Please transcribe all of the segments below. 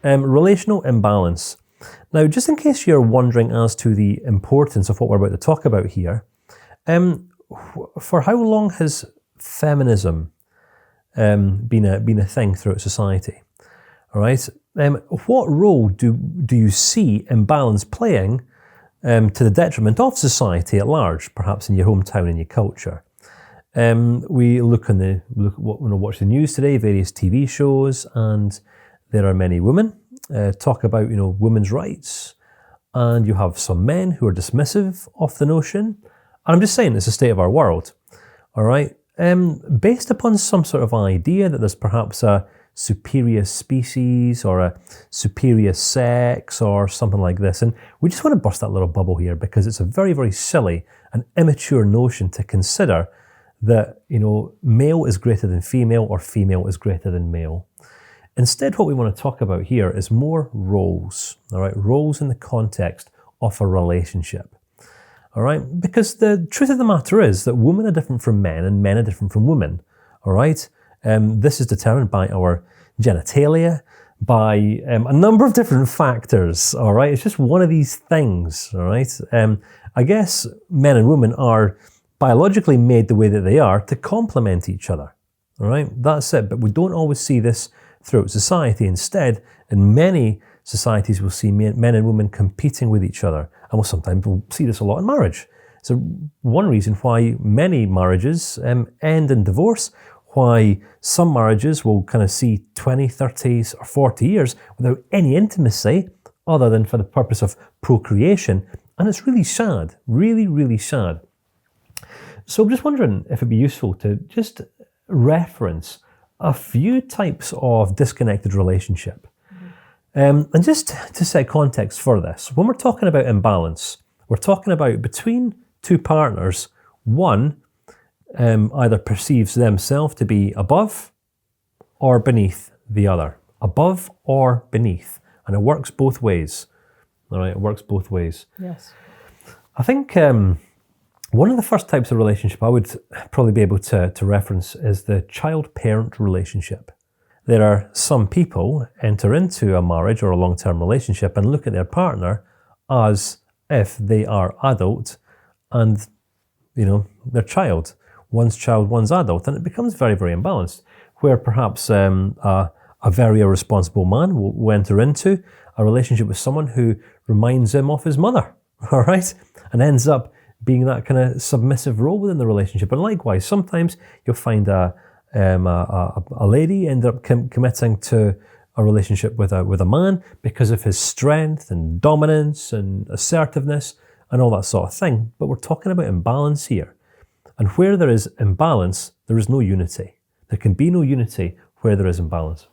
relational imbalance. Now, just in case you're wondering as to the importance of what we're about to talk about here, for how long has feminism been a thing throughout society? All right. What role do you see imbalance playing to the detriment of society at large, perhaps in your hometown, in your culture? We watch the news today, various TV shows, and there are many women talk about women's rights, and you have some men who are dismissive of the notion. And I'm just saying it's the state of our world, all right? Based upon some sort of idea that there's perhaps a superior species or a superior sex or something like this. And we just want to burst that little bubble here because it's a very, very silly and immature notion to consider that, male is greater than female or female is greater than male. Instead, what we want to talk about here is more roles, all right? Roles in the context of a relationship, all right? Because the truth of the matter is that women are different from men and men are different from women, all right? This is determined by our genitalia, by a number of different factors, all right? It's just one of these things, all right? I guess men and women are biologically made the way that they are to complement each other, all right? That's it, but we don't always see this throughout society. Instead, in many societies, we'll see men and women competing with each other, and we'll see this a lot in marriage. So one reason why many marriages end in divorce, why some marriages will kind of see 20, 30 or 40 years without any intimacy other than for the purpose of procreation. And it's really sad, really, really sad. So I'm just wondering if it'd be useful to just reference a few types of disconnected relationship. And just to set context for this, when we're talking about imbalance, we're talking about between two partners, one either perceives themselves to be above or beneath the other. Above or beneath. And it works both ways. All right, it works both ways. Yes. I think one of the first types of relationship I would probably be able to reference is the child-parent relationship. There are some people enter into a marriage or a long-term relationship and look at their partner as if they are adult and, their child. One's child, one's adult. And it becomes very, very imbalanced, where perhaps a very irresponsible man will enter into a relationship with someone who reminds him of his mother, all right? And ends up being that kind of submissive role within the relationship. And likewise, sometimes you'll find a lady end up committing to a relationship with a man because of his strength and dominance and assertiveness and all that sort of thing. But we're talking about imbalance here. And where there is imbalance, there is no unity. There can be no unity where there is imbalance.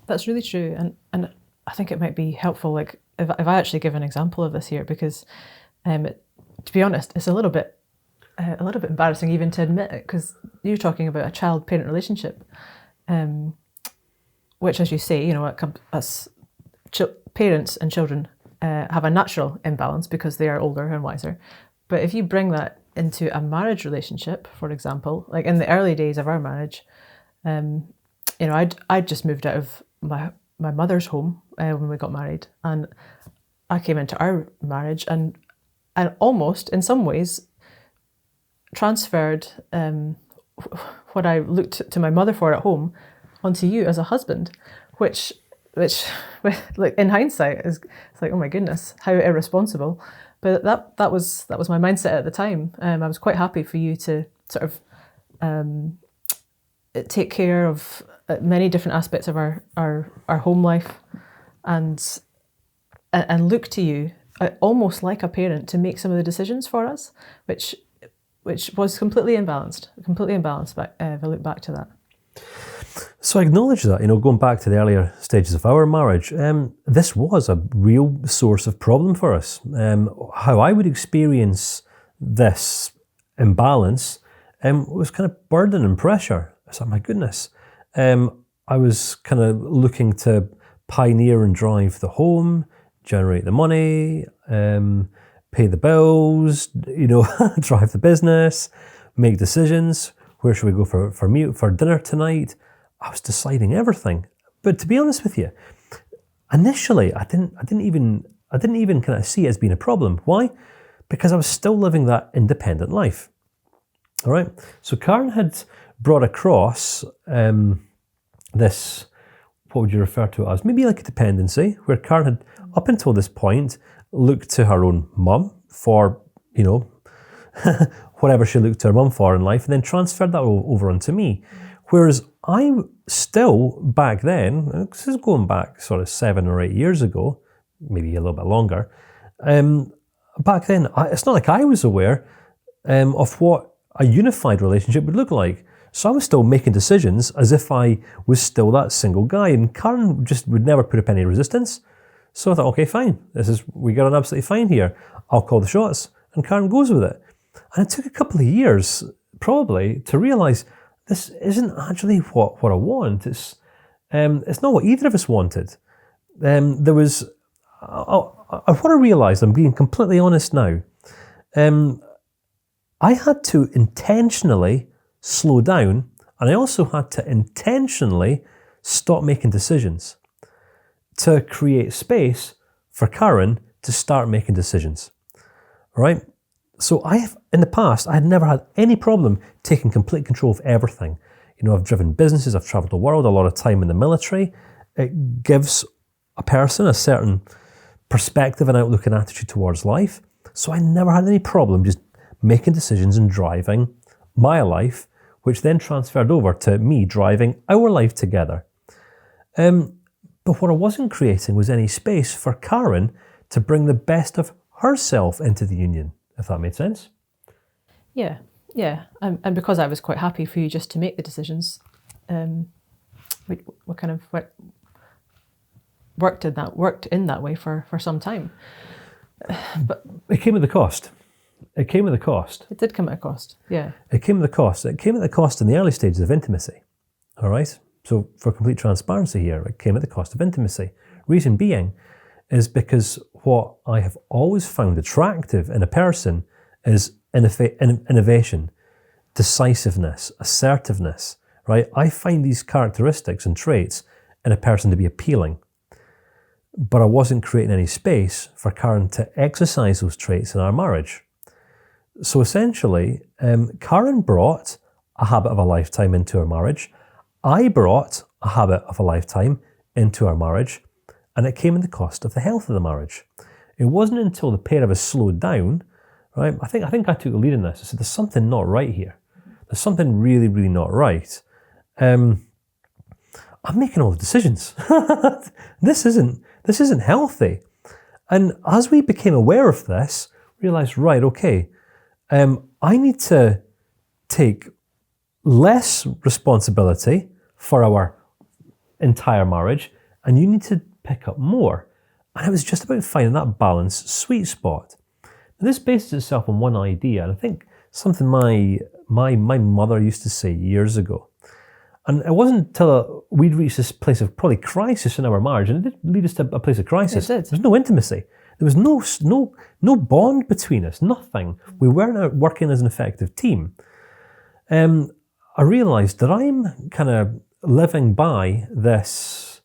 That's really true. And I think it might be helpful, like, if I actually give an example of this here, because to be honest, it's a little bit embarrassing even to admit it, because you're talking about a child-parent relationship, which, as you say, parents and children have a natural imbalance because they are older and wiser. But if you bring that into a marriage relationship, for example, like in the early days of our marriage, I'd just moved out of my mother's home when we got married, and I came into our marriage and almost, in some ways, transferred what I looked to my mother for at home onto you as a husband, which like in hindsight it's like, oh my goodness, how irresponsible. But that was my mindset at the time. I was quite happy for you to sort of take care of many different aspects of our home life, and look to you almost like a parent to make some of the decisions for us, which was completely imbalanced. But if I look back to that. So I acknowledge that, going back to the earlier stages of our marriage, this was a real source of problem for us. How I would experience this imbalance was kind of burden and pressure. I was like, my goodness. I was kind of looking to pioneer and drive the home, generate the money, pay the bills, drive the business, make decisions. Where should we go for dinner tonight? I was deciding everything. But to be honest with you, initially I didn't even kind of see it as being a problem. Why? Because I was still living that independent life. All right. So Karen had brought across this, what would you refer to it as? Maybe like a dependency, where Karen had, up until this point, looked to her own mum for, whatever she looked to her mum for in life, and then transferred that over onto me. Whereas I still, back then, this is going back sort of 7 or 8 years ago, maybe a little bit longer, back then, it's not like I was aware of what a unified relationship would look like. So I was still making decisions as if I was still that single guy, and Karen just would never put up any resistance. So I thought, okay, fine, we got on absolutely fine here. I'll call the shots, and Karen goes with it. And it took a couple of years, probably, to realise this isn't actually what I want. It's not what either of us wanted. There was, what I realised, I'm being completely honest now, I had to intentionally slow down, and I also had to intentionally stop making decisions to create space for Karen to start making decisions. All right? So in the past, I had never had any problem taking complete control of everything. I've driven businesses, I've travelled the world, a lot of time in the military. It gives a person a certain perspective and outlook and attitude towards life. So I never had any problem just making decisions and driving my life, which then transferred over to me driving our life together. But what I wasn't creating was any space for Karen to bring the best of herself into the union, if that made sense. Yeah. And because I was quite happy for you just to make the decisions, we kind of worked in that way for some time. But it came at the cost. It came at a cost. It did come at a cost, yeah. It came at a cost. It came at the cost in the early stages of intimacy, all right? So for complete transparency here, it came at the cost of intimacy. Reason being is because what I have always found attractive in a person is innovation, decisiveness, assertiveness, right? I find these characteristics and traits in a person to be appealing. But I wasn't creating any space for Karen to exercise those traits in our marriage. So essentially, Karen brought a habit of a lifetime into our marriage. I brought a habit of a lifetime into our marriage, and it came at the cost of the health of the marriage. It wasn't until the pair of us slowed down, right? I think I took the lead in this. I said, there's something not right here. There's something really, really not right. I'm making all the decisions. This isn't healthy. And as we became aware of this, realised, right, okay, I need to take less responsibility for our entire marriage, and you need to pick up more. And it was just about finding that balanced sweet spot. And this bases itself on one idea, and I think something my mother used to say years ago. And it wasn't until we'd reached this place of probably crisis in our marriage, and it did lead us to a place of crisis. It did. There's no intimacy. There was no bond between us, nothing. We weren't out working as an effective team. I realised that I'm kind of living by this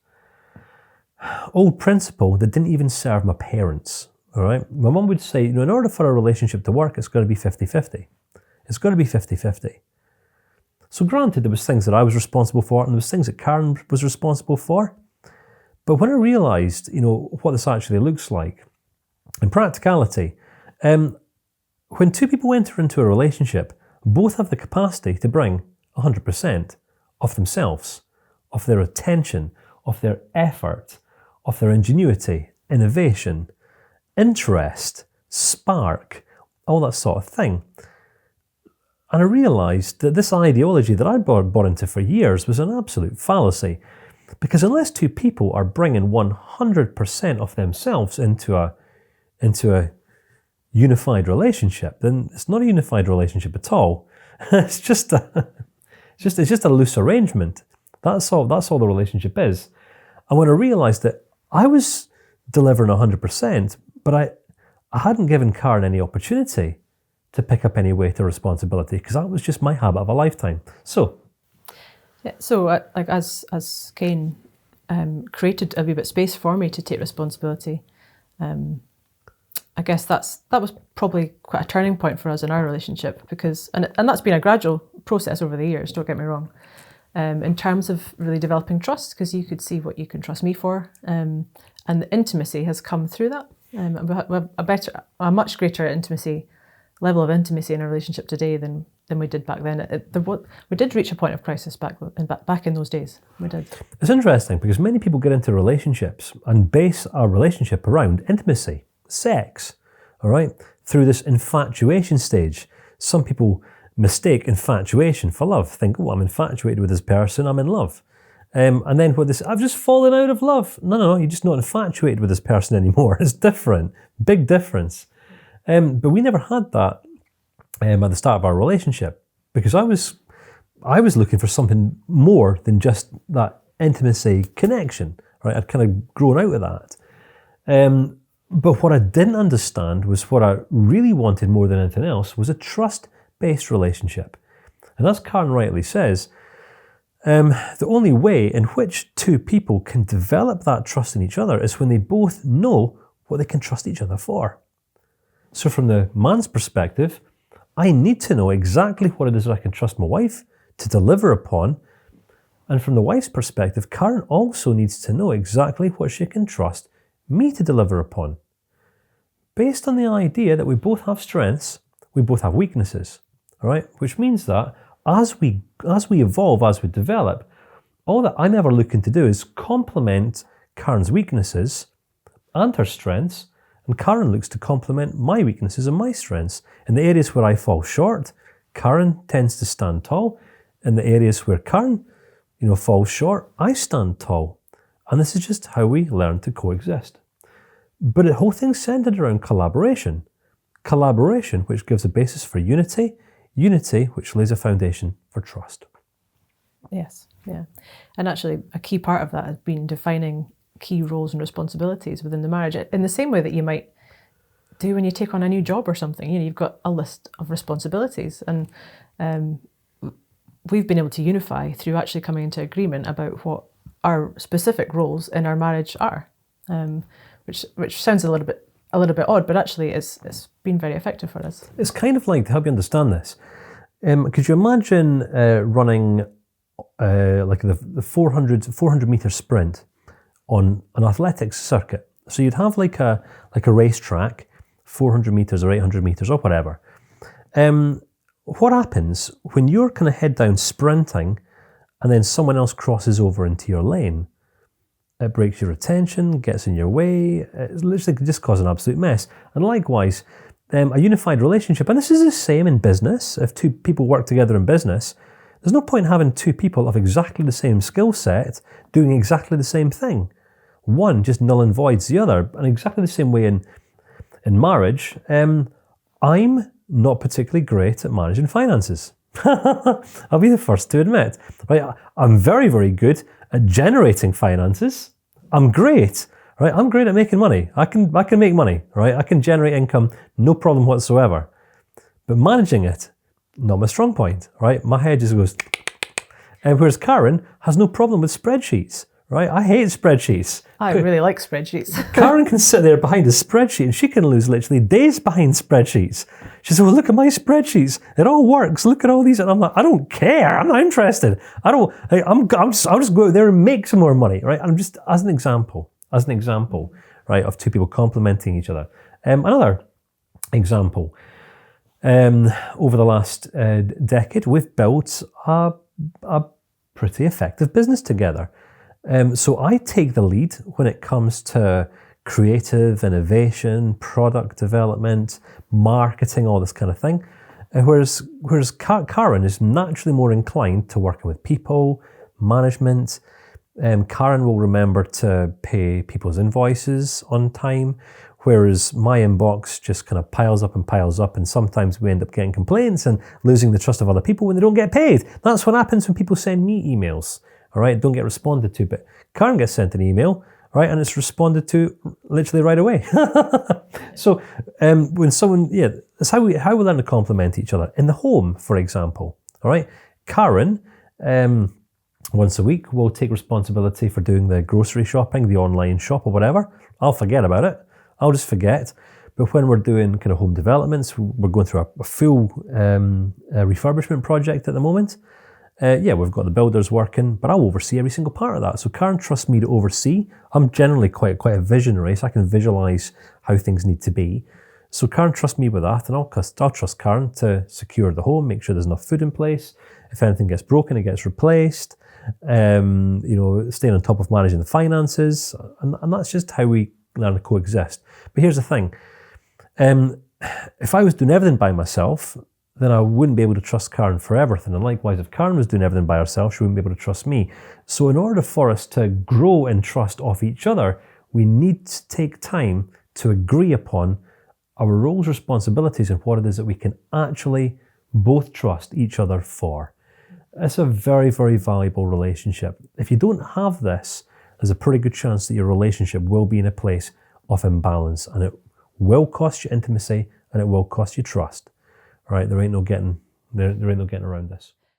old principle that didn't even serve my parents, all right? My mum would say, in order for a relationship to work, it's got to be 50-50. It's got to be 50-50. So granted, there was things that I was responsible for, and there was things that Karen was responsible for. But when I realised, what this actually looks like, in practicality, when two people enter into a relationship, both have the capacity to bring 100% of themselves, of their attention, of their effort, of their ingenuity, innovation, interest, spark, all that sort of thing. And I realised that this ideology that I'd bought into for years was an absolute fallacy. Because unless two people are bringing 100% of themselves into a unified relationship, then it's not a unified relationship at all. It's just a loose arrangement. That's all the relationship is. And when I realised that I was delivering 100%, but I hadn't given Karen any opportunity to pick up any weight or responsibility, because that was just my habit of a lifetime. So, yeah. So, like as Kane created a wee bit space for me to take responsibility. I guess that was probably quite a turning point for us in our relationship, because and that's been a gradual process over the years, don't get me wrong, in terms of really developing trust, because you could see what you can trust me for, and the intimacy has come through that. We have a much greater level of intimacy in our relationship today than we did back then. We did reach a point of crisis back in those days. We did. It's interesting because many people get into relationships and base our relationship around intimacy, sex, all right, through this infatuation stage. Some people mistake infatuation for love, think, oh, I'm infatuated with this person, I'm in love. And then I've just fallen out of love. No, you're just not infatuated with this person anymore. It's different, big difference. But we never had that at the start of our relationship, because I was looking for something more than just that intimacy connection, right? I'd kind of grown out of that. But what I didn't understand was what I really wanted more than anything else was a trust-based relationship. And as Karen rightly says, the only way in which two people can develop that trust in each other is when they both know what they can trust each other for. So from the man's perspective, I need to know exactly what it is that I can trust my wife to deliver upon. And from the wife's perspective, Karen also needs to know exactly what she can trust me to deliver upon. Based on the idea that we both have strengths, we both have weaknesses, all right? Which means that as we evolve, as we develop, all that I'm ever looking to do is complement Karen's weaknesses and her strengths, and Karen looks to complement my weaknesses and my strengths. In the areas where I fall short, Karen tends to stand tall. In the areas where Karen, falls short, I stand tall. And this is just how we learn to coexist. But the whole thing's centered around collaboration. Collaboration, which gives a basis for unity. Unity, which lays a foundation for trust. Yes, yeah. And actually, a key part of that has been defining key roles and responsibilities within the marriage, in the same way that you might do when you take on a new job or something. You've got a list of responsibilities, and we've been able to unify through actually coming into agreement about what our specific roles in our marriage are, which sounds a little bit odd, but actually it's been very effective for us. It's kind of like, to help you understand this, could you imagine running like the 400 meter sprint on an athletics circuit? So you'd have like a racetrack, 400 meters or 800 meters or whatever. What happens when you're kind of head down sprinting and then someone else crosses over into your lane? It breaks your attention, gets in your way, it literally could just cause an absolute mess. And likewise, a unified relationship, and this is the same in business. If two people work together in business, there's no point in having two people of exactly the same skill set doing exactly the same thing. One just null and voids the other. And exactly the same way in marriage, I'm not particularly great at managing finances. I'll be the first to admit. Right? I'm very, very good at generating finances. I'm great. Right? I'm great at making money. I can make money. Right? I can generate income, no problem whatsoever. But managing it, not my strong point. Right? My head just goes. And whereas Karen has no problem with spreadsheets. Right? I hate spreadsheets. I really like spreadsheets. Karen can sit there behind a spreadsheet and she can lose literally days behind spreadsheets. She says, well, look at my spreadsheets. It all works. Look at all these. And I'm like, I don't care. I'm not interested. I'll just go out there and make some more money, right? I'm just, as an example, right, of two people complementing each other. Another example, over the last decade, we've built a pretty effective business together. So I take the lead when it comes to creative innovation, product development, marketing, all this kind of thing. Whereas Karen is naturally more inclined to working with people, management. Karen will remember to pay people's invoices on time, whereas my inbox just kind of piles up, and sometimes we end up getting complaints and losing the trust of other people when they don't get paid. That's what happens when people send me emails. All right, don't get responded to, but Karen gets sent an email, right, and it's responded to literally right away. So when someone, that's how we learn to complement each other in the home, for example. All right, Karen Once a week, we'll take responsibility for doing the grocery shopping, the online shop or whatever. I'll forget about it. I'll just forget. But when we're doing kind of home developments, we're going through a full refurbishment project at the moment. We've got the builders working, but I'll oversee every single part of that. So Karen trusts me to oversee. I'm generally quite a visionary, so I can visualise how things need to be. So Karen trusts me with that, and I'll trust Karen to secure the home, make sure there's enough food in place. If anything gets broken, it gets replaced. Staying on top of managing the finances, and that's just how we learn to coexist. But here's the thing. If I was doing everything by myself, then I wouldn't be able to trust Karen for everything. And likewise, if Karen was doing everything by herself, she wouldn't be able to trust me. So in order for us to grow in trust of each other, we need to take time to agree upon our roles, responsibilities, and what it is that we can actually both trust each other for. It's a very, very valuable relationship. If you don't have this, there's a pretty good chance that your relationship will be in a place of imbalance, and it will cost you intimacy and it will cost you trust. All right, there ain't no getting around this.